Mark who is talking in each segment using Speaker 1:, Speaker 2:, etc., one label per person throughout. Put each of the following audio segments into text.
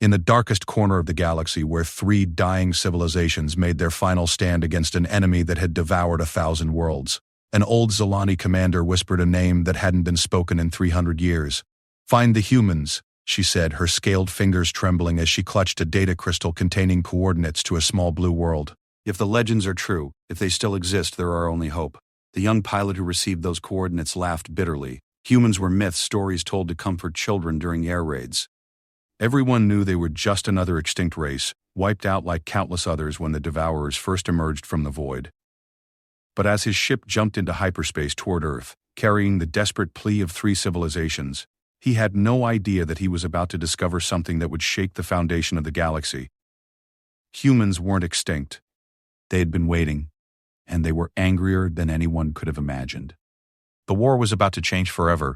Speaker 1: In the darkest corner of the galaxy, where 3 dying civilizations made their final stand against an enemy that had devoured 1,000 worlds, an old Zolani commander whispered a name that hadn't been spoken in 300 years. "Find the humans," she said, her scaled fingers trembling as she clutched a data crystal containing coordinates to a small blue world.
Speaker 2: If the legends are true, if they still exist, there are only hope. The young pilot who received those coordinates laughed bitterly. Humans were myths, stories told to comfort children during air raids. Everyone knew they were just another extinct race, wiped out like countless others when the Devourers first emerged from the void. But as his ship jumped into hyperspace toward Earth, carrying the desperate plea of 3 civilizations, he had no idea that he was about to discover something that would shake the foundation of the galaxy. Humans weren't extinct. They had been waiting, and they were angrier than anyone could have imagined. The war was about to change forever.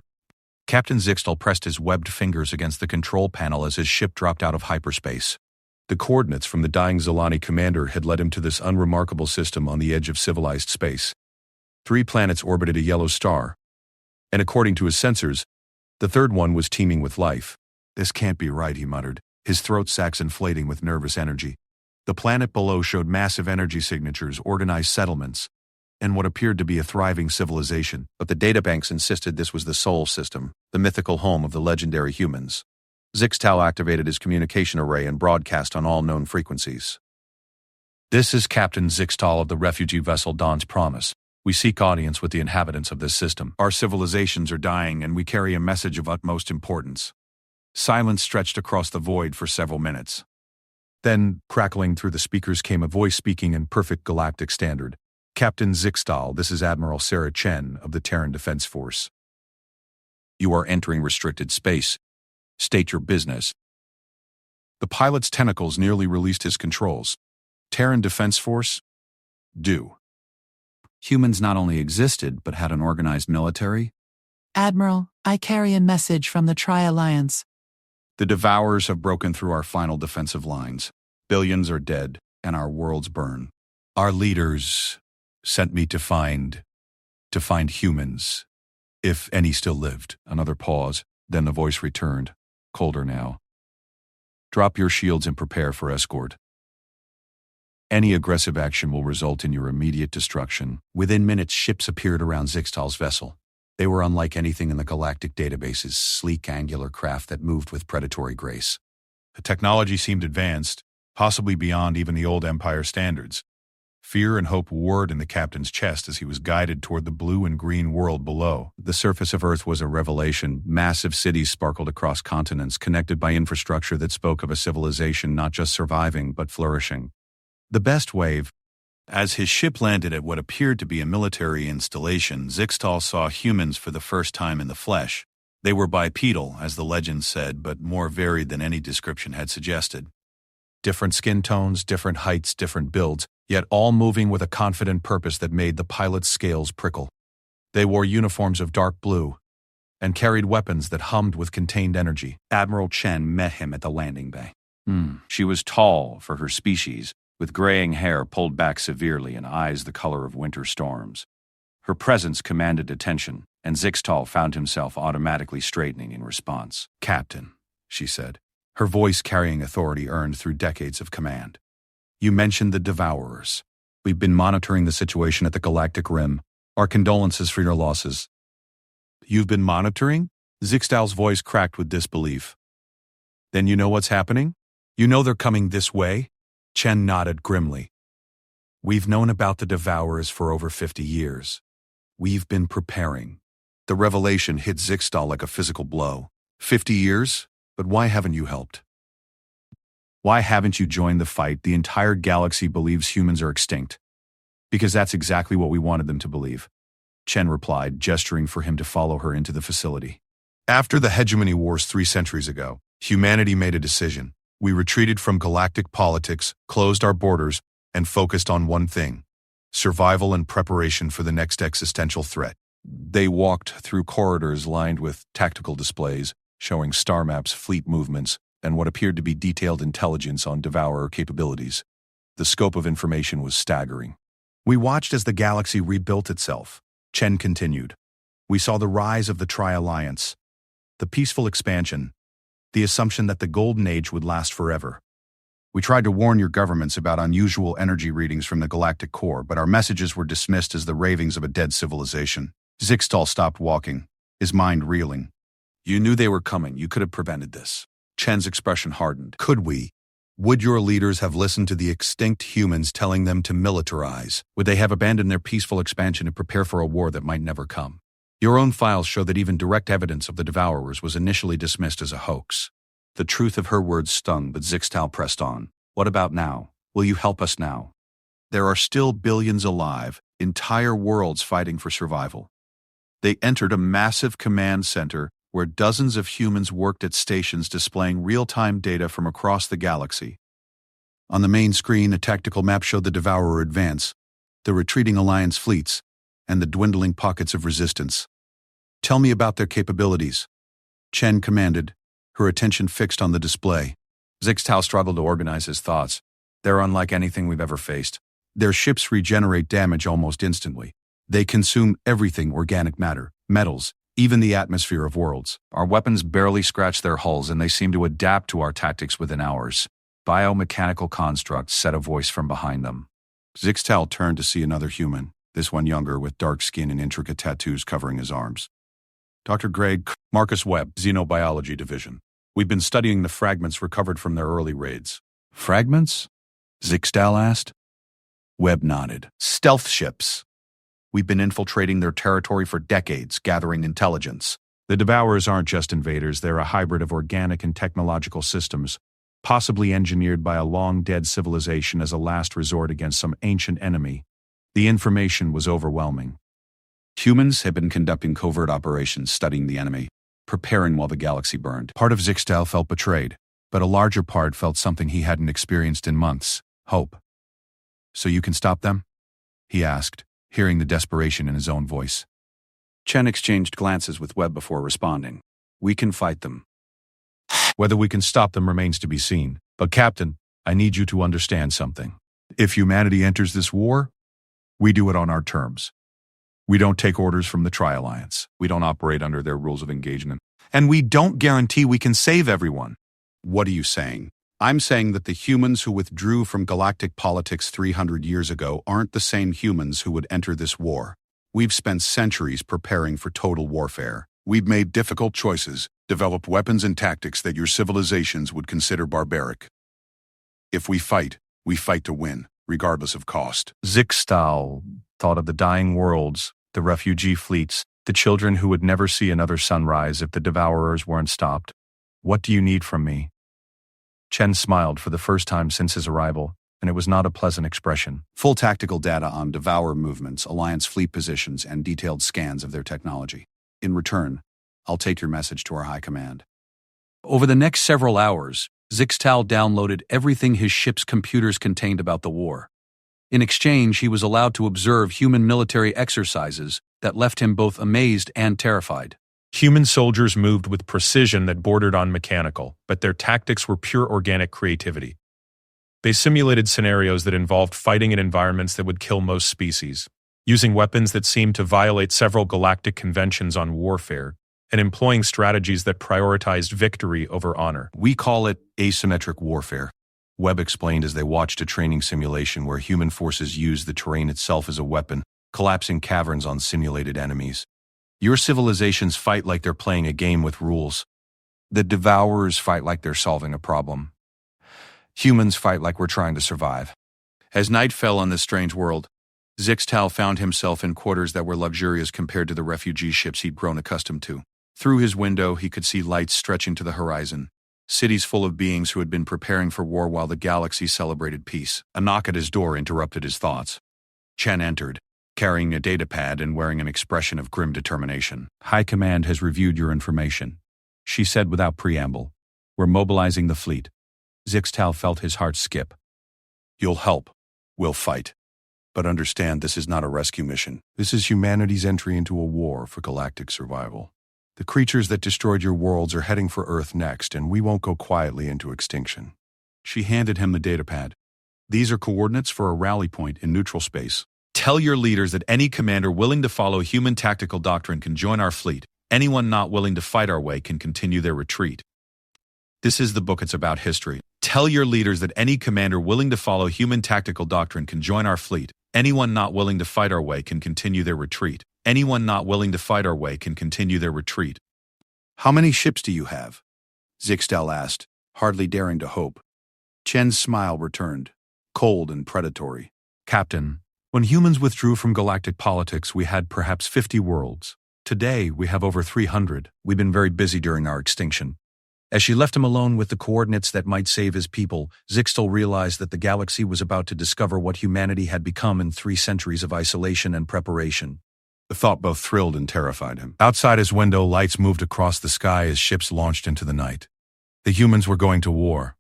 Speaker 2: Captain Zixtal pressed his webbed fingers against the control panel as his ship dropped out of hyperspace. The coordinates from the dying Zolani commander had led him to this unremarkable system on the edge of civilized space. 3 planets orbited a yellow star, and according to his sensors, the 3rd one was teeming with life. "This can't be right," he muttered, his throat sacs inflating with nervous energy. The planet below showed massive energy signatures, organized settlements, and what appeared to be a thriving civilization. But the databanks insisted this was the Sol system, the mythical home of the legendary humans. Zixtal activated his communication array and broadcast on all known frequencies. "This is Captain Zixtal of the refugee vessel Dawn's Promise. We seek audience with the inhabitants of this system. Our civilizations are dying, and we carry a message of utmost importance." Silence stretched across the void for several minutes. Then, crackling through the speakers, came a voice speaking in perfect galactic standard. "Captain Zixtal, this is Admiral Sarah Chen of the Terran Defense Force. You are entering restricted space. State your business." The pilot's tentacles nearly released his controls. Terran Defense Force? Do. Humans not only existed, but had an organized military?
Speaker 3: Admiral, I carry a message from the Tri-Alliance.
Speaker 1: The Devourers have broken through our final defensive lines. Billions are dead, and our worlds burn. Our leaders sent me to find humans, if any still lived. Another pause, then the voice returned, colder now. "Drop your shields and prepare for escort. Any aggressive action will result in your immediate destruction." Within minutes, ships appeared around Zixtal's vessel. They were unlike anything in the galactic databases, sleek, angular craft that moved with predatory grace. The technology seemed advanced, possibly beyond even the old Empire standards. Fear and hope warred in the captain's chest as he was guided toward the blue and green world below. The surface of Earth was a revelation. Massive cities sparkled across continents, connected by infrastructure that spoke of a civilization not just surviving, but flourishing. The best wave. As his ship landed at what appeared to be a military installation, Zixtal saw humans for the first time in the flesh. They were bipedal, as the legend said, but more varied than any description had suggested. Different skin tones, different heights, different builds, yet all moving with a confident purpose that made the pilot's scales prickle. They wore uniforms of dark blue and carried weapons that hummed with contained energy. Admiral Chen met him at the landing bay. She was tall for her species, with graying hair pulled back severely and eyes the color of winter storms. Her presence commanded attention, and Zixtal found himself automatically straightening in response. "Captain," she said, her voice carrying authority earned through decades of command. "You mentioned the Devourers. We've been monitoring the situation at the Galactic Rim. Our condolences for your losses." "You've been monitoring?" Zixtal's voice cracked with disbelief. "Then you know what's happening? You know they're coming this way?" Chen nodded grimly. "We've known about the Devourers for over 50 years. We've been preparing." The revelation hit Zixtal like a physical blow. 50 years? But why haven't you helped? Why haven't you joined the fight? The entire galaxy believes humans are extinct. "Because that's exactly what we wanted them to believe," Chen replied, gesturing for him to follow her into the facility. "After the hegemony wars 3 centuries ago, humanity made a decision. We retreated from galactic politics, closed our borders, and focused on one thing: survival and preparation for the next existential threat." They walked through corridors lined with tactical displays, showing star maps, fleet movements, and what appeared to be detailed intelligence on Devourer capabilities. The scope of information was staggering. "We watched as the galaxy rebuilt itself," Chen continued. "We saw the rise of the Tri-Alliance, the peaceful expansion,
Speaker 2: the assumption that the Golden Age would last forever. We tried to warn your governments about unusual energy readings from the galactic core, but our messages were dismissed as the ravings of a dead civilization. Zixtal stopped walking, his mind reeling.
Speaker 1: You knew they were coming. You could have prevented this. Chen's expression hardened.
Speaker 2: Could we? Would your leaders have listened to the extinct humans telling them to militarize?
Speaker 1: Would they have abandoned their peaceful expansion to prepare for a war that might never come? Your own files show that even direct evidence of the Devourers was initially dismissed as a hoax. The truth of her words stung, but Zixtal pressed on. What about now? Will you help us now? There are still billions alive, entire worlds fighting for survival. They entered a massive command center where dozens of humans worked at stations displaying real-time data from across the galaxy. On the main screen, a tactical map showed the Devourer advance, the retreating Alliance fleets, and the dwindling pockets of resistance. Tell me about their capabilities, Chen commanded, her attention fixed on the display.
Speaker 2: Zixtal struggled to organize his thoughts. They're unlike anything we've ever faced. Their ships regenerate damage almost instantly. They consume everything organic matter, metals, even the atmosphere of worlds.
Speaker 1: Our weapons barely scratch their hulls, and they seem to adapt to our tactics within hours. Biomechanical constructs, said a voice from behind them.
Speaker 2: Zixtal turned to see another human, this one younger with dark skin and intricate tattoos covering his arms.
Speaker 1: Dr. Greg, Marcus Webb, Xenobiology Division. We've been studying the fragments recovered from their early raids.
Speaker 2: Fragments? Zixtal asked. Webb nodded.
Speaker 1: Stealth ships. We've been infiltrating their territory for decades, gathering intelligence. The Devourers aren't just invaders, they're a hybrid of organic and technological systems, possibly engineered by a long-dead civilization as a last resort against some ancient enemy. The information was overwhelming.
Speaker 2: Humans had been conducting covert operations studying the enemy, preparing while the galaxy burned. Part of Zixtal felt betrayed, but a larger part felt something he hadn't experienced in months: hope. So you can stop them? He asked, hearing the desperation in his own voice.
Speaker 1: Chen exchanged glances with Webb before responding. We can fight them.
Speaker 2: Whether we can stop them remains to be seen. But Captain, I need you to understand something. If humanity enters this war, we do it on our terms. We don't take orders from the Tri-Alliance. We don't operate under their rules of engagement.
Speaker 1: And we don't guarantee we can save everyone.
Speaker 2: What are you saying? I'm saying that the humans who withdrew from galactic politics 300 years ago aren't the same humans who would enter this war. We've spent centuries preparing for total warfare. We've made difficult choices, developed weapons and tactics that your civilizations would consider barbaric. If we fight to win, regardless of cost.
Speaker 1: Zixtal thought of the dying worlds, the refugee fleets, the children who would never see another sunrise if the Devourers weren't stopped. What do you need from me? Chen smiled for the first time since his arrival, and it was not a pleasant expression.
Speaker 2: Full tactical data on Devourer movements, Alliance fleet positions, and detailed scans of their technology. In return, I'll take your message to our High Command.
Speaker 1: Over the next several hours, Zixtal downloaded everything his ship's computers contained about the war. In exchange, he was allowed to observe human military exercises that left him both amazed and terrified.
Speaker 4: Human soldiers moved with precision that bordered on mechanical, but their tactics were pure organic creativity. They simulated scenarios that involved fighting in environments that would kill most species, using weapons that seemed to violate several galactic conventions on warfare, and employing strategies that prioritized victory over honor.
Speaker 2: We call it asymmetric warfare, Webb explained as they watched a training simulation where human forces used the terrain itself as a weapon, collapsing caverns on simulated enemies. Your civilizations fight like they're playing a game with rules. The Devourers fight like they're solving a problem. Humans fight like we're trying to survive. As night fell on this strange world, Zixtal found himself in quarters that were luxurious compared to the refugee ships he'd grown accustomed to. Through his window, he could see lights stretching to the horizon, cities full of beings who had been preparing for war while the galaxy celebrated peace. A knock at his door interrupted his thoughts. Chen entered, carrying a datapad and wearing an expression of grim determination. High Command has reviewed your information, she said without preamble. We're mobilizing the fleet. Zixtal felt his heart skip. You'll help. We'll fight. But understand this is not a rescue mission. This is humanity's entry into a war for galactic survival. The creatures that destroyed your worlds are heading for Earth next, and we won't go quietly into extinction. She handed him the datapad. These are coordinates for a rally point in neutral space. Tell your leaders that any commander willing to follow human tactical doctrine can join our fleet. Anyone not willing to fight our way can continue their retreat. This is the book. It's about history. Tell your leaders that any commander willing to follow human tactical doctrine can join our fleet. Anyone not willing to fight our way can continue their retreat. Anyone not willing to fight our way can continue their retreat. How many ships do you have? Zixtel asked, hardly daring to hope. Chen's smile returned, cold and predatory.
Speaker 1: Captain, when humans withdrew from galactic politics, we had perhaps 50 worlds. Today, we have over 300.
Speaker 2: We've been very busy during our extinction. As she left him alone with the coordinates that might save his people, Zixtel realized that the galaxy was about to discover what humanity had become in 3 centuries of isolation and preparation. The thought both thrilled and terrified him.
Speaker 1: Outside his window, lights moved across the sky as ships launched into the night. The humans were going to war,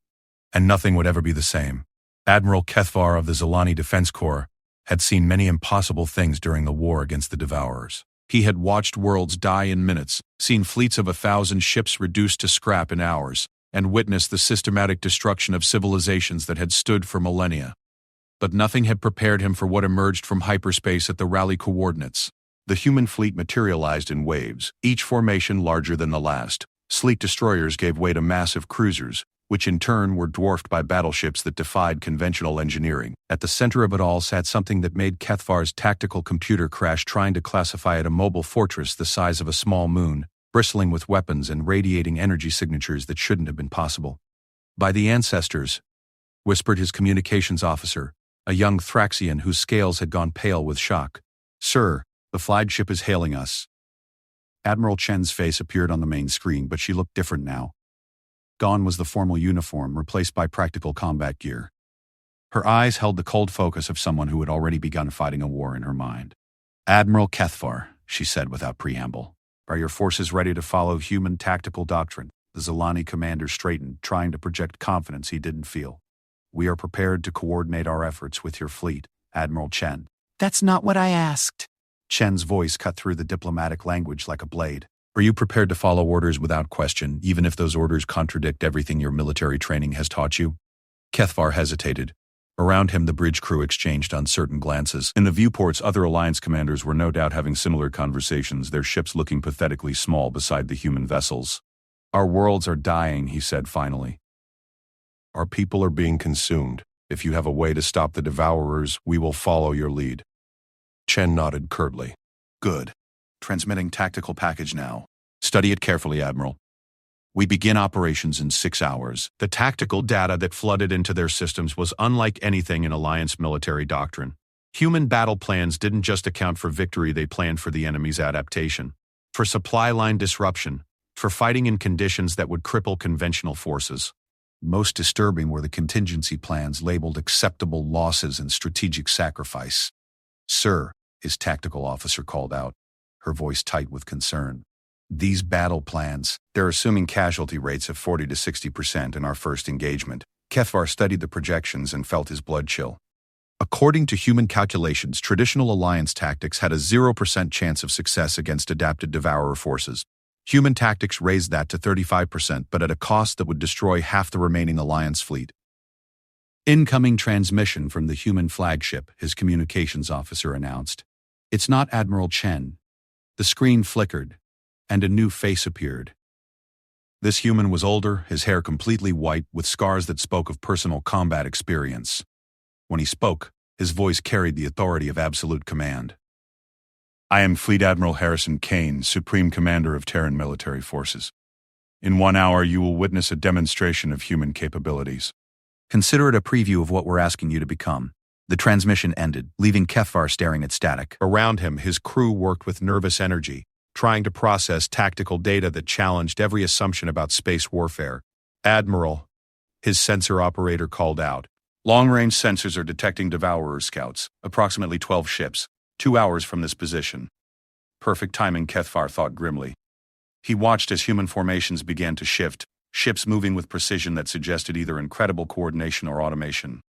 Speaker 1: and nothing would ever be the same. Admiral Kethvar of the Zilani Defense Corps had seen many impossible things during the war against the Devourers.
Speaker 2: He had watched worlds die in minutes, seen fleets of 1,000 ships reduced to scrap in hours, and witnessed the systematic destruction of civilizations that had stood for millennia. But nothing had prepared him for what emerged from hyperspace at the rally coordinates. The human fleet materialized in waves, each formation larger than the last. Sleek destroyers gave way to massive cruisers, which in turn were dwarfed by battleships that defied conventional engineering. At the center of it all sat something that made Kethvar's tactical computer crash trying to classify it a mobile fortress the size of a small moon, bristling with weapons and radiating energy signatures that shouldn't have been possible. "By the ancestors," whispered his communications officer, a young Thraxian whose scales had gone pale with shock. "Sir, the flagship is hailing us." Admiral Chen's face appeared on the main screen, but she looked different now. Gone was the formal uniform, replaced by practical combat gear. Her eyes held the cold focus of someone who had already begun fighting a war in her mind. "Admiral Kethvar," she said without preamble, "are your forces ready to follow human tactical doctrine?" The Zilani commander straightened, trying to project confidence he didn't feel. "We are prepared to coordinate our efforts with your fleet, Admiral Chen."
Speaker 3: That's not what I asked.
Speaker 2: Chen's voice cut through the diplomatic language like a blade. "Are you prepared to follow orders without question, even if those orders contradict everything your military training has taught you?" Kethvar hesitated. Around him, the bridge crew exchanged uncertain glances. In the viewports, other Alliance commanders were no doubt having similar conversations, their ships looking pathetically small beside the human vessels. "Our worlds are dying," he said finally. "Our people are being consumed. If you have a way to stop the Devourers, we will follow your lead." Chen nodded curtly. "Good. Transmitting tactical package now. Study it carefully, Admiral. We begin operations in 6 hours." The tactical data that flooded into their systems was unlike anything in Alliance military doctrine. Human battle plans didn't just account for victory, they planned for the enemy's adaptation, for supply line disruption, for fighting in conditions that would cripple conventional forces. Most disturbing were the contingency plans labeled acceptable losses and strategic sacrifice. "Sir," his tactical officer called out, her voice tight with concern. "These battle plans, they're assuming casualty rates of 40 to 60% in our first engagement." Kethvar studied the projections and felt his blood chill. According to human calculations, traditional Alliance tactics had a 0% chance of success against adapted Devourer forces. Human tactics raised that to 35%, but at a cost that would destroy half the remaining Alliance fleet. "Incoming transmission from the human flagship," his communications officer announced. "It's not Admiral Chen." The screen flickered, and a new face appeared. This human was older, his hair completely white, with scars that spoke of personal combat experience. When he spoke, his voice carried the authority of absolute command. "I am Fleet Admiral Harrison Kane, Supreme Commander of Terran Military Forces. In 1 hour, you will witness a demonstration of human capabilities. Consider it a preview of what we're asking you to become." The transmission ended, leaving Kethvar staring at static. Around him, his crew worked with nervous energy, trying to process tactical data that challenged every assumption about space warfare. "Admiral," his sensor operator called out. "Long-range sensors are detecting Devourer scouts, approximately 12 ships, 2 hours from this position." Perfect timing, Kethvar thought grimly. He watched as human formations began to shift, ships moving with precision that suggested either incredible coordination or automation.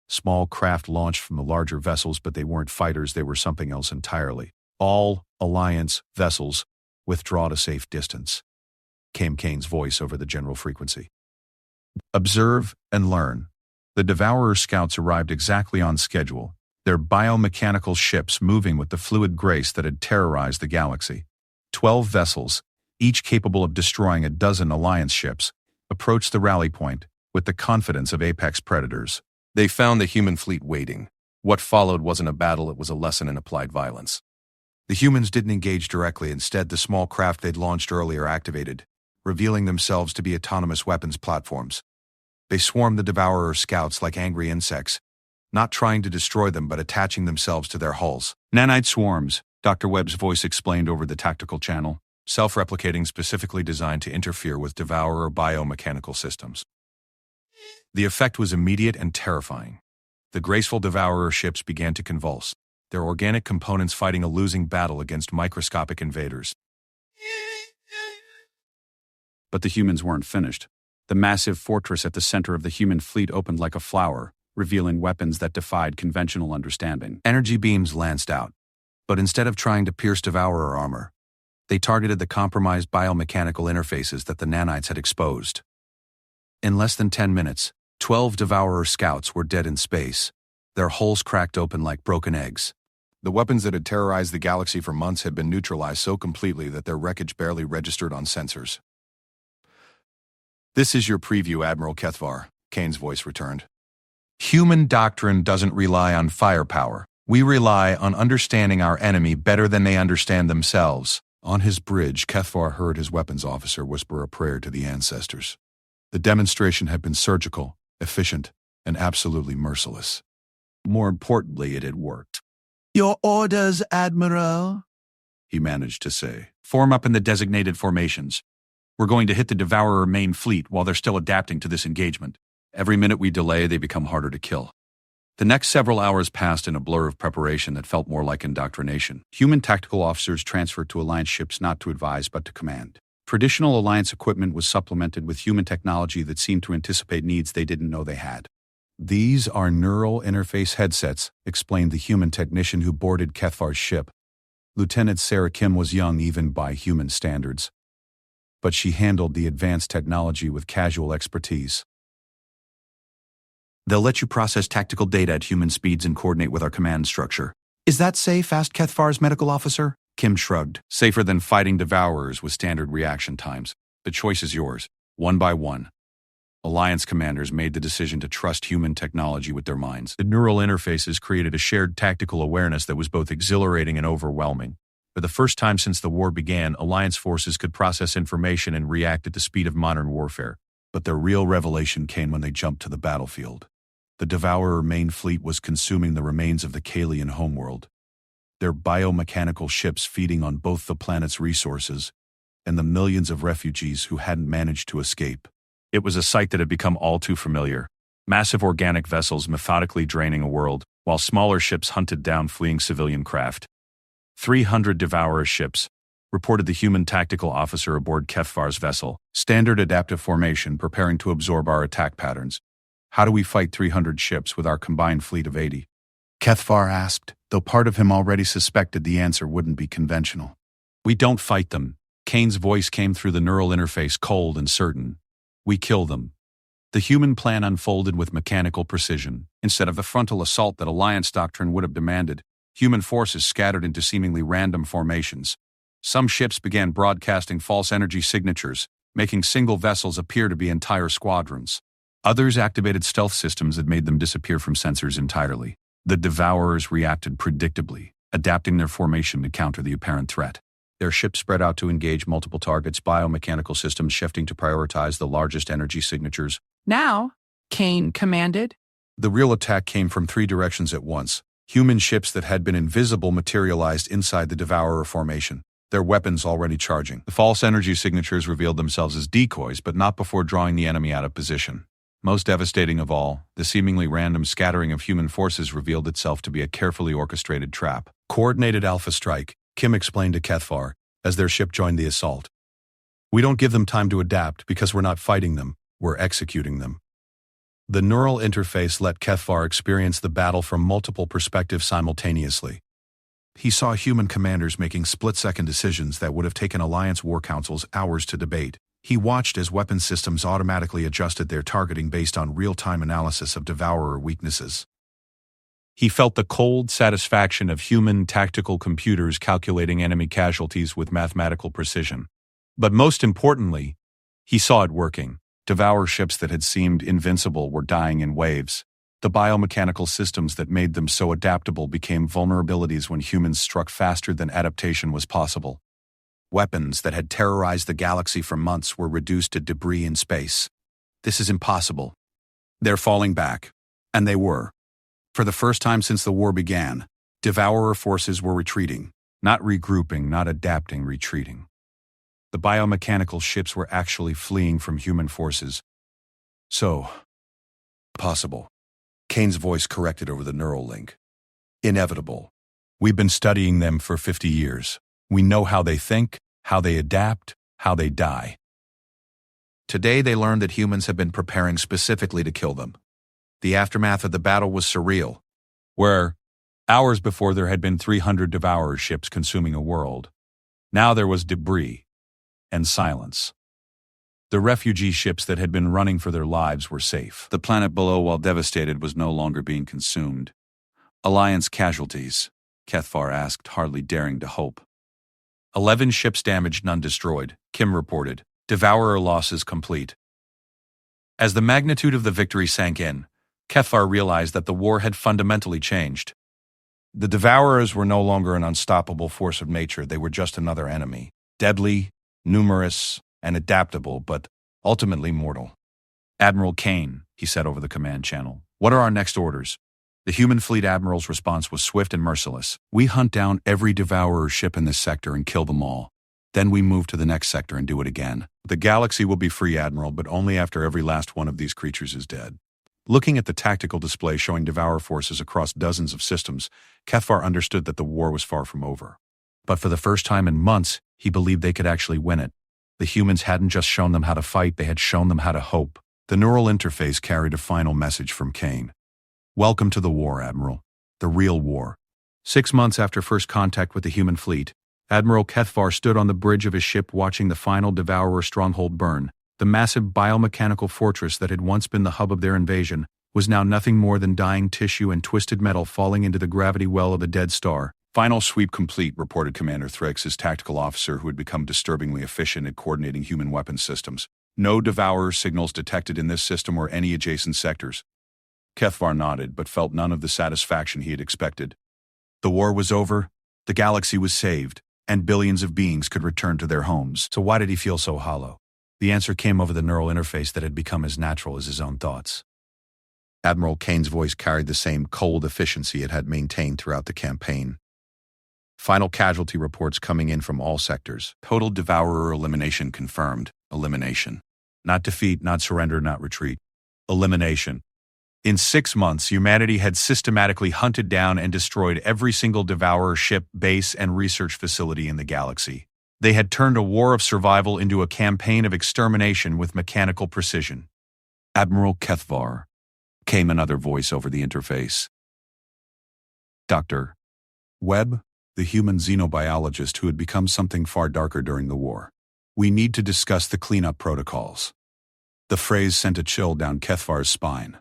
Speaker 2: Small craft launched from the larger vessels, but they weren't fighters, they were something else entirely. "All Alliance vessels, withdraw to safe distance," came Kane's voice over the general frequency. "Observe and learn." The Devourer scouts arrived exactly on schedule, their biomechanical ships moving with the fluid grace that had terrorized the galaxy. 12 vessels, each capable of destroying a dozen Alliance ships, approached the rally point with the confidence of apex predators.
Speaker 5: They found the human fleet waiting. What followed wasn't a battle, it was a lesson in applied violence.
Speaker 2: The humans didn't engage directly. Instead, the small craft they'd launched earlier activated, revealing themselves to be autonomous weapons platforms. They swarmed the Devourer scouts like angry insects, not trying to destroy them but attaching themselves to their hulls. Nanite swarms, Dr. Webb's voice explained over the tactical channel, self-replicating, specifically designed to interfere with Devourer biomechanical systems. The effect was immediate and terrifying. The graceful Devourer ships began to convulse, their organic components fighting a losing battle against microscopic invaders. But the humans weren't finished. The massive fortress at the center of the human fleet opened like a flower, revealing weapons that defied conventional understanding. Energy beams lanced out, but instead of trying to pierce Devourer armor, they targeted the compromised biomechanical interfaces that the nanites had exposed. In less than 10 minutes, 12 Devourer scouts were dead in space, their hulls cracked open like broken eggs.
Speaker 5: The weapons that had terrorized the galaxy for months had been neutralized so completely that their wreckage barely registered on sensors. "This is your preview, Admiral Kethvar," Kane's voice returned.
Speaker 2: Human doctrine doesn't rely on firepower. We rely on understanding our enemy better than they understand themselves. On his bridge, Kethvar heard his weapons officer whisper a prayer to the ancestors. The demonstration had been surgical, efficient, and absolutely merciless. More importantly, it had worked.
Speaker 3: Your orders, Admiral?
Speaker 2: He managed to say. Form up in the designated formations. We're going to hit the Devourer main fleet while they're still adapting to this engagement. Every minute we delay, they become harder to kill. The next several hours passed in a blur of preparation that felt more like indoctrination. Human tactical officers transferred to Alliance ships not to advise but to command. Traditional Alliance equipment was supplemented with human technology that seemed to anticipate needs they didn't know they had. "These are neural interface headsets," explained the human technician who boarded Kethvar's ship. Lieutenant Sarah Kim was young even by human standards, but she handled the advanced technology with casual expertise. "They'll let you process tactical data at human speeds and coordinate with our command structure." "Is that safe?" asked Kethvar's medical officer. Kim shrugged. "Safer than fighting Devourers with standard reaction times. The choice is yours, one by one." Alliance commanders made the decision to trust human technology with their minds. The neural interfaces created a shared tactical awareness that was both exhilarating and overwhelming. For the first time since the war began, Alliance forces could process information and react at the speed of modern warfare. But their real revelation came when they jumped to the battlefield. The Devourer main fleet was consuming the remains of the Kalian homeworld, their biomechanical ships feeding on both the planet's resources and the millions of refugees who hadn't managed to escape. It was a sight that had become all too familiar. Massive organic vessels methodically draining a world, while smaller ships hunted down fleeing civilian craft. 300 Devourer ships, reported the human tactical officer aboard Kethvar's vessel. Standard adaptive formation preparing to absorb our attack patterns. How do we fight 300 ships with our combined fleet of 80? Kethvar asked, though part of him already suspected the answer wouldn't be conventional. "We don't fight them." Kane's voice came through the neural interface cold and certain. "We kill them." The human plan unfolded with mechanical precision. Instead of the frontal assault that Alliance doctrine would have demanded, human forces scattered into seemingly random formations. Some ships began broadcasting false energy signatures, making single vessels appear to be entire squadrons. Others activated stealth systems that made them disappear from sensors entirely. The Devourers reacted predictably, adapting their formation to counter the apparent threat. Their ships spread out to engage multiple targets, biomechanical systems shifting to prioritize the largest energy signatures.
Speaker 3: Now, Kane commanded.
Speaker 2: The real attack came from 3 directions at once. Human ships that had been invisible materialized inside the Devourer formation, their weapons already charging. The false energy signatures revealed themselves as decoys, but not before drawing the enemy out of position. Most devastating of all, the seemingly random scattering of human forces revealed itself to be a carefully orchestrated trap. Coordinated alpha strike, Kim explained to Kethvar, as their ship joined the assault. "We don't give them time to adapt because we're not fighting them, we're executing them." The neural interface let Kethvar experience the battle from multiple perspectives simultaneously. He saw human commanders making split-second decisions that would have taken Alliance war councils hours to debate. He watched as weapon systems automatically adjusted their targeting based on real-time analysis of Devourer weaknesses. He felt the cold satisfaction of human tactical computers calculating enemy casualties with mathematical precision. But most importantly, he saw it working. Devour ships that had seemed invincible were dying in waves. The biomechanical systems that made them so adaptable became vulnerabilities when humans struck faster than adaptation was possible. Weapons that had terrorized the galaxy for months were reduced to debris in space. This is impossible. They're falling back. And they were. For the first time since the war began, Devourer forces were retreating. Not regrouping, not adapting, retreating. The biomechanical ships were actually fleeing from human forces. So, possible. Kane's voice corrected over the neural link. Inevitable. We've been studying them for 50 years. We know how they think, how they adapt, how they die. Today they learned that humans have been preparing specifically to kill them. The aftermath of the battle was surreal. Where, hours before there had been 300 Devourer ships consuming a world, now there was debris and silence. The refugee ships that had been running for their lives were safe. The planet below, while devastated, was no longer being consumed. Alliance casualties, Kethvar asked, hardly daring to hope. 11 ships damaged, none destroyed, Kim reported. Devourer losses complete. As the magnitude of the victory sank in, Kethvar realized that the war had fundamentally changed. The Devourers were no longer an unstoppable force of nature, they were just another enemy. Deadly, numerous, and adaptable, but ultimately mortal. Admiral Kane, he said over the command channel, what are our next orders? The human fleet admiral's response was swift and merciless. We hunt down every Devourer ship in this sector and kill them all. Then we move to the next sector and do it again. The galaxy will be free, Admiral, but only after every last one of these creatures is dead. Looking at the tactical display showing Devourer forces across dozens of systems, Kethvar understood that the war was far from over. But for the first time in months, he believed they could actually win it. The humans hadn't just shown them how to fight, they had shown them how to hope. The neural interface carried a final message from Kane. Welcome to the war, Admiral. The real war. 6 months after first contact with the human fleet, Admiral Kethvar stood on the bridge of his ship watching the final Devourer stronghold burn. The massive biomechanical fortress that had once been the hub of their invasion was now nothing more than dying tissue and twisted metal falling into the gravity well of a dead star. Final sweep complete, reported Commander Thrix, his tactical officer who had become disturbingly efficient at coordinating human weapons systems. No Devourer signals detected in this system or any adjacent sectors. Kethvar nodded, but felt none of the satisfaction he had expected. The war was over, the galaxy was saved, and billions of beings could return to their homes. So why did he feel so hollow? The answer came over the neural interface that had become as natural as his own thoughts. Admiral Kane's voice carried the same cold efficiency it had maintained throughout the campaign. Final casualty reports coming in from all sectors. Total Devourer elimination confirmed. Elimination. Not defeat, not surrender, not retreat. Elimination. In 6 months, humanity had systematically hunted down and destroyed every single Devourer ship, base, and research facility in the galaxy. They had turned a war of survival into a campaign of extermination with mechanical precision. Admiral Kethvar, came another voice over the interface. Dr. Webb, the human xenobiologist who had become something far darker during the war. We need to discuss the cleanup protocols. The phrase sent a chill down Kethvar's spine.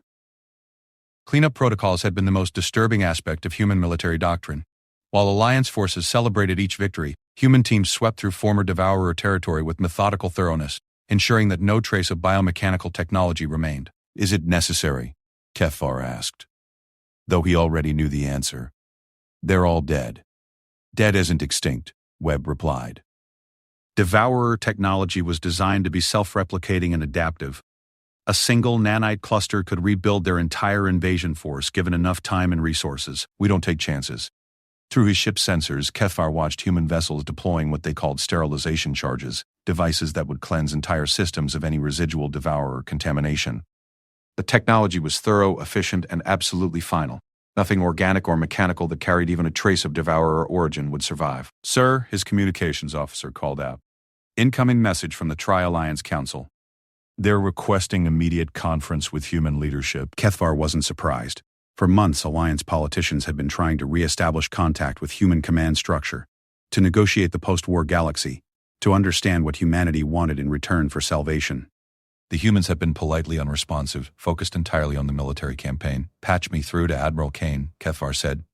Speaker 2: Cleanup protocols had been the most disturbing aspect of human military doctrine. While Alliance forces celebrated each victory, human teams swept through former Devourer territory with methodical thoroughness, ensuring that no trace of biomechanical technology remained. Is it necessary? Kethvar asked. Though he already knew the answer. They're all dead. Dead isn't extinct, Webb replied. Devourer technology was designed to be self-replicating and adaptive. A single nanite cluster could rebuild their entire invasion force given enough time and resources. We don't take chances. Through his ship's sensors, Kethvar watched human vessels deploying what they called sterilization charges, devices that would cleanse entire systems of any residual Devourer contamination. The technology was thorough, efficient, and absolutely final. Nothing organic or mechanical that carried even a trace of Devourer origin would survive. Sir, his communications officer called out. Incoming message from the Tri-Alliance Council. They're requesting immediate conference with human leadership. Kethvar wasn't surprised. For months, Alliance politicians had been trying to re-establish contact with human command structure, to negotiate the post-war galaxy, to understand what humanity wanted in return for salvation. The humans had been politely unresponsive, focused entirely on the military campaign. Patch me through to Admiral Kane, Kethvar said.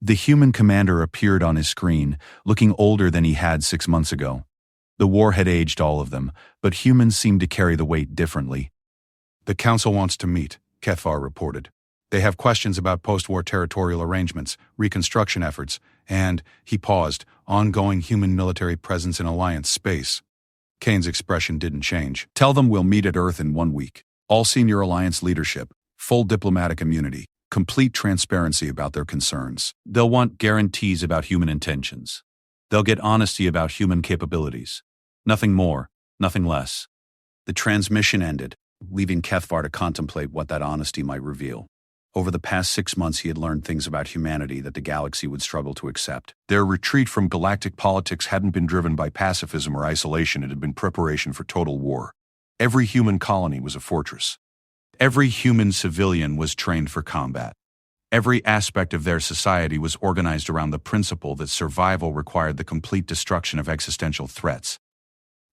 Speaker 2: The human commander appeared on his screen, looking older than he had 6 months ago.
Speaker 1: The war had aged all of them, but humans seemed to carry the weight differently.
Speaker 2: The Council wants to meet, Kethvar reported. They have questions about post-war territorial arrangements, reconstruction efforts, and, he paused, ongoing human military presence in Alliance space. Kane's expression didn't change.
Speaker 1: Tell them we'll meet at Earth in 1 week. All senior Alliance leadership, full diplomatic immunity, complete transparency about their concerns. They'll want guarantees about human intentions. They'll get honesty about human capabilities. Nothing more, nothing less. The transmission ended, leaving Kethvar to contemplate what that honesty might reveal. Over the past 6 months he had learned things about humanity that the galaxy would struggle to accept.
Speaker 5: Their retreat from galactic politics hadn't been driven by pacifism or isolation, it had been preparation for total war. Every human colony was a fortress.
Speaker 1: Every human civilian was trained for combat. Every aspect of their society was organized around the principle that survival required the complete destruction of existential threats.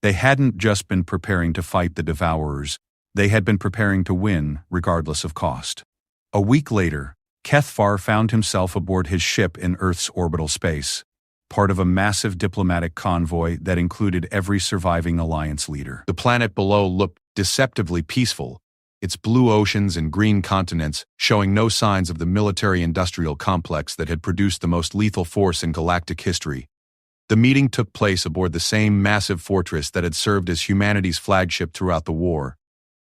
Speaker 1: They hadn't just been preparing to fight the Devourers, they had been preparing to win, regardless of cost. A week later, Kethvar found himself aboard his ship in Earth's orbital space, part of a massive diplomatic convoy that included every surviving Alliance leader.
Speaker 2: The planet below looked deceptively peaceful, its blue oceans and green continents showing no signs of the military-industrial complex that had produced the most lethal force in galactic history. The meeting took place aboard the same massive fortress that had served as humanity's flagship throughout the war.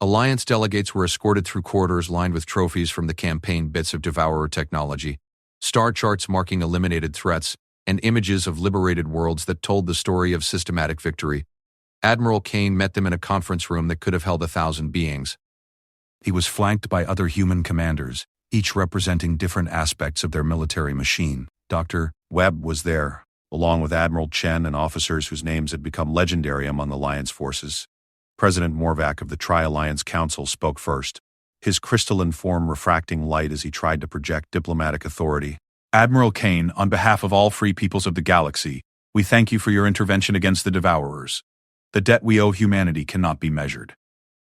Speaker 2: Alliance delegates were escorted through corridors lined with trophies from the campaign bits of Devourer technology, star charts marking eliminated threats, and images of liberated worlds that told the story of systematic victory. Admiral Kane met them in a conference room that could have held 1,000 beings.
Speaker 1: He was flanked by other human commanders, each representing different aspects of their military machine.
Speaker 2: Dr. Webb was there, along with Admiral Chen and officers whose names had become legendary among Alliance forces. President Morvac of the Tri-Alliance Council spoke first, his crystalline form refracting light as he tried to project diplomatic authority.
Speaker 1: Admiral Kane, on behalf of all free peoples of the galaxy, we thank you for your intervention against the Devourers. The debt we owe humanity cannot be measured.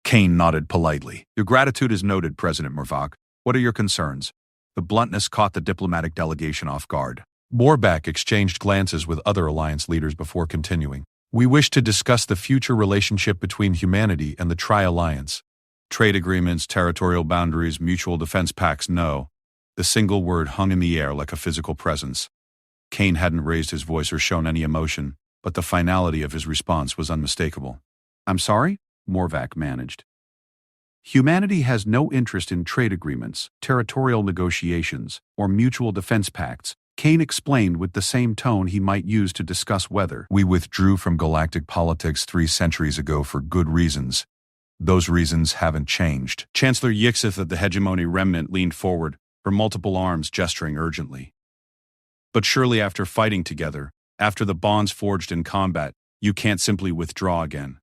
Speaker 1: Kane nodded politely.
Speaker 2: Your gratitude is noted, President Morvac. What are your concerns? The bluntness caught the diplomatic delegation off guard. Morvac exchanged glances with other Alliance leaders before continuing. We wish to discuss the future relationship between humanity and the Tri-Alliance. Trade agreements, territorial boundaries, mutual defense pacts, no. The single word hung in the air like a physical presence. Kane hadn't raised his voice or shown any emotion, but the finality of his response was unmistakable.
Speaker 1: I'm sorry? Morvac managed. Humanity has no interest in trade agreements, territorial negotiations, or mutual defense pacts, Kane explained with the same tone he might use to discuss weather.
Speaker 5: We withdrew from galactic politics 3 centuries ago for good reasons. Those reasons haven't changed.
Speaker 2: Chancellor Yixith of the Hegemony Remnant leaned forward, her multiple arms gesturing urgently. But surely after fighting together, after the bonds forged in combat, you can't simply withdraw again.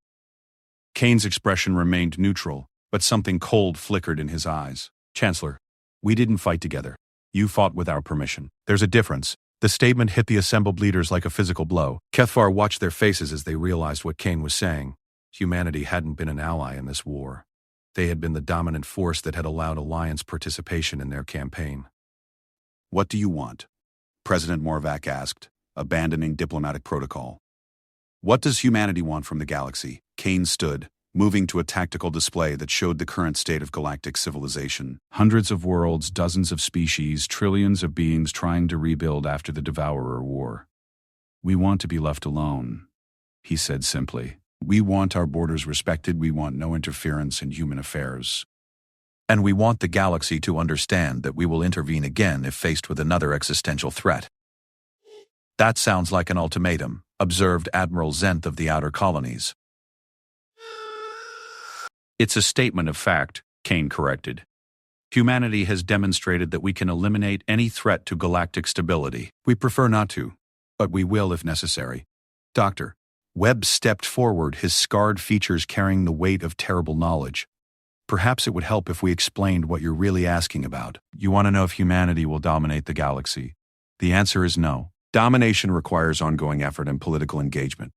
Speaker 2: Kane's expression remained neutral, but something cold flickered in his eyes. Chancellor, we didn't fight together. You fought without permission. There's a difference. The statement hit the assembled leaders like a physical blow. Kethvar watched their faces as they realized what Kane was saying. Humanity hadn't been an ally in this war. They had been the dominant force that had allowed Alliance participation in their campaign.
Speaker 1: What do you want? President Morvac asked, abandoning diplomatic protocol. What does humanity want from the galaxy? Kane stood, moving to a tactical display that showed the current state of galactic civilization. Hundreds of worlds, dozens of species, trillions of beings trying to rebuild after the Devourer War. We want to be left alone, he said simply. We want our borders respected, we want no interference in human affairs. And we want the galaxy to understand that we will intervene again if faced with another existential threat. That sounds like an ultimatum, observed Admiral Zenth of the Outer Colonies. It's a statement of fact, Kane corrected. Humanity has demonstrated that we can eliminate any threat to galactic stability. We prefer not to, but we will if necessary. Doctor, Webb stepped forward, his scarred features carrying the weight of terrible knowledge. Perhaps it would help if we explained what you're really asking about. You want to know if humanity will dominate the galaxy. The answer is no. Domination requires ongoing effort and political engagement.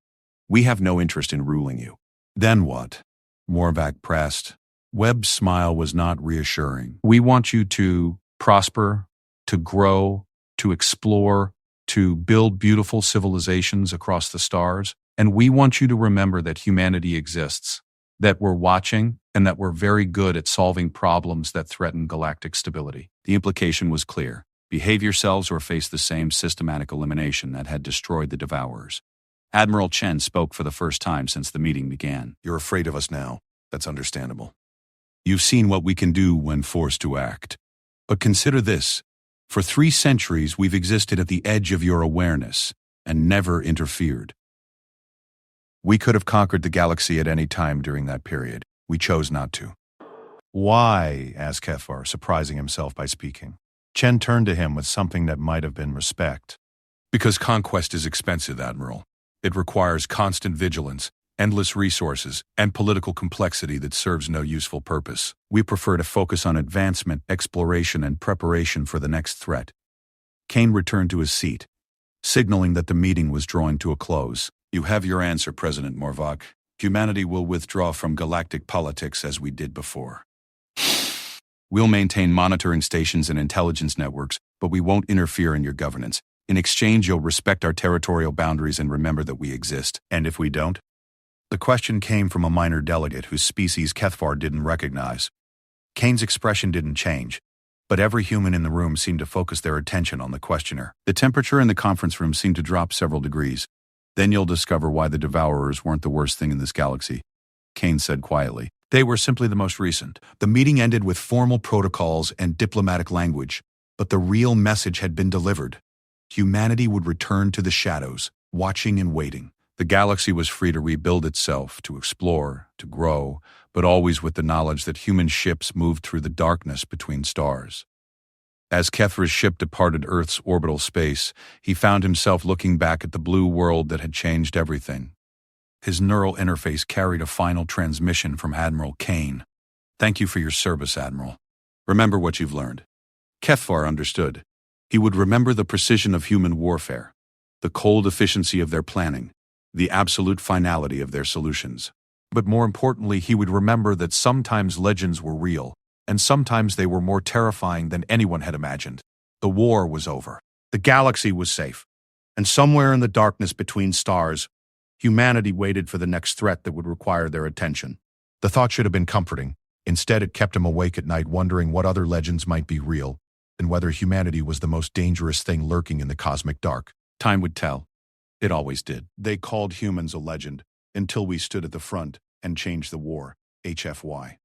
Speaker 1: We have no interest in ruling you. Then what? Morvac pressed. Webb's smile was not reassuring. We want you to prosper, to grow, to explore, to build beautiful civilizations across the stars. And we want you to remember that humanity exists, that we're watching, and that we're very good at solving problems that threaten galactic stability. The implication was clear. Behave yourselves or face the same systematic elimination that had destroyed the Devourers. Admiral Chen spoke for the first time since the meeting began.
Speaker 5: You're afraid of us now. That's understandable.
Speaker 2: You've seen what we can do when forced to act. But consider this. For 3 centuries, we've existed at the edge of your awareness and never interfered.
Speaker 5: We could have conquered the galaxy at any time during that period. We chose not to.
Speaker 6: Why? Asked HFY, surprising himself by speaking. Chen turned to him with something that might have been respect.
Speaker 2: Because conquest is expensive, Admiral. It requires constant vigilance, endless resources, and political complexity that serves no useful purpose. We prefer to focus on advancement, exploration, and preparation for the next threat. Kane returned to his seat, signaling that the meeting was drawing to a close. You have your answer, President Morvok. Humanity will withdraw from galactic politics as we did before. We'll maintain monitoring stations and intelligence networks, but we won't interfere in your governance. In exchange, you'll respect our territorial boundaries and remember that we exist. And if we don't?
Speaker 6: The question came from a minor delegate whose species HFY didn't recognize. Kane's expression didn't change, but every human in the room seemed to focus their attention on the questioner.
Speaker 2: The temperature in the conference room seemed to drop several degrees. Then you'll discover why the Devourers weren't the worst thing in this galaxy, Kane said quietly.
Speaker 6: They were simply the most recent.
Speaker 2: The meeting ended with formal protocols and diplomatic language, but the real message had been delivered. Humanity would return to the shadows, watching and waiting. The galaxy was free to rebuild itself, to explore, to grow, but always with the knowledge that human ships moved through the darkness between stars. As HFY's ship departed Earth's orbital space, he found himself looking back at the blue world that had changed everything. His neural interface carried a final transmission from Admiral Kane. Thank you for your service, Admiral. Remember what you've learned. HFY understood. He would remember the precision of human warfare, the cold efficiency of their planning, the absolute finality of their solutions.
Speaker 6: But more importantly, he would remember that sometimes legends were real, and sometimes they were more terrifying than anyone had imagined. The war was over. The galaxy was safe. And somewhere in the darkness between stars, humanity waited for the next threat that would require their attention. The thought should have been comforting. Instead, it kept him awake at night wondering what other legends might be real, and whether humanity was the most dangerous thing lurking in the cosmic dark.
Speaker 2: Time would tell. It always did. They called humans a legend, until we stood at the front and changed the war. HFY.